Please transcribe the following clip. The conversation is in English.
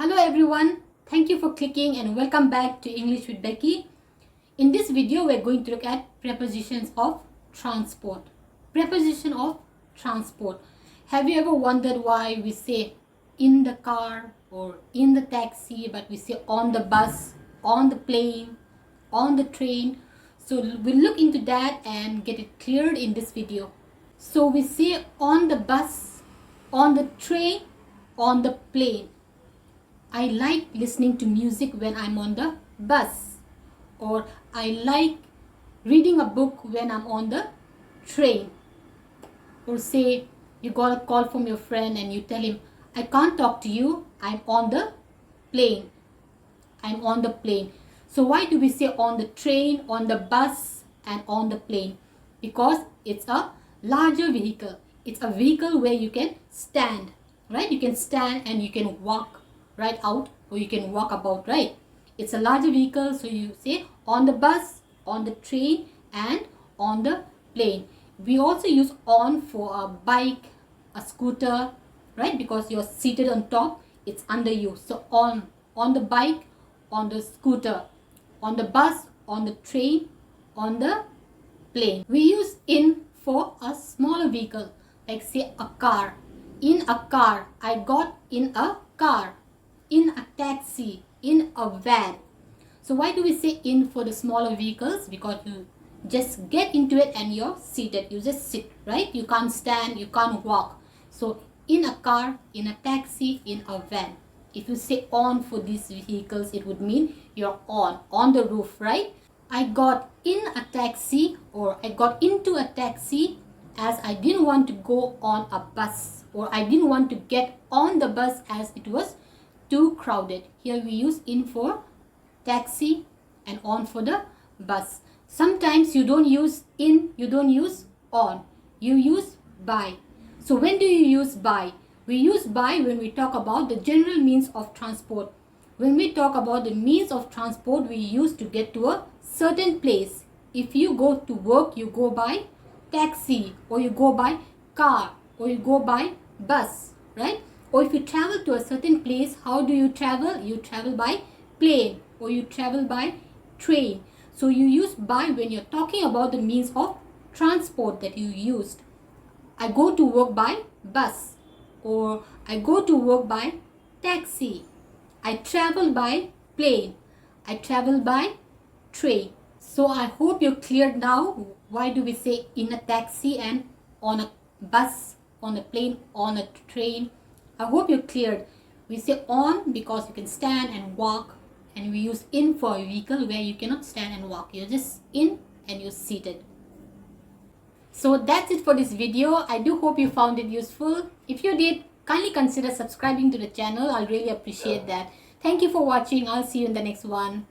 Hello everyone, thank you for clicking and welcome back to English with Becky. In this video, we're going to look at prepositions of transport. Preposition of transport. Have you ever wondered why we say in the car or in the taxi, but we say on the bus, on the plane, on the train? So we'll look into that and get it cleared in this video. So we say on the bus, on the train, on the plane. I like listening to music when I'm on the bus, or I like reading a book when I'm on the train. Or say you got a call from your friend and you tell him, I can't talk to you, I'm on the plane. I'm on the plane. So why do we say on the train, on the bus and on the plane? Because it's a larger vehicle. It's a vehicle where you can stand, right? You can stand and you can walk right out, or you can walk about, right? It's a larger vehicle, so you say on the bus, on the train and on the plane. We also use on for a bike, a scooter, right? Because you're seated on top, it's under you. So on the bike, on the scooter, on the bus, on the train, on the plane. We use in for a smaller vehicle, like say a car. In a car, I got in a car. In a taxi, in a van. So why do we say in for the smaller vehicles? Because you just get into it and you're seated. You just sit, right? You can't stand, you can't walk. So in a car, in a taxi, in a van. If you say on for these vehicles, it would mean you're on the roof, right? I got in a taxi, or I got into a taxi as I didn't want to go on a bus, or I didn't want to get on the bus as it was too crowded. Here we use in for taxi and on for the bus. Sometimes you don't use in, you don't use on, you use by. So when do you use by? We use by when we talk about the general means of transport. When we talk about the means of transport we use to get to a certain place. If you go to work, you go by taxi, or you go by car, or you go by bus, right? Or if you travel to a certain place, how do you travel? You travel by plane, or you travel by train. So you use by when you're talking about the means of transport that you used. I go to work by bus, or I go to work by taxi. I travel by plane. I travel by train. So I hope you're clear now. Why do we say in a taxi and on a bus, on a plane, on a train? I hope you're cleared. We say on because you can stand and walk, and we use in for a vehicle where you cannot stand and walk. You're just in and you're seated. So that's it for this video. I do hope you found it useful. If you did, kindly consider subscribing to the channel. I'll really appreciate that. Thank you for watching. I'll see you in the next one.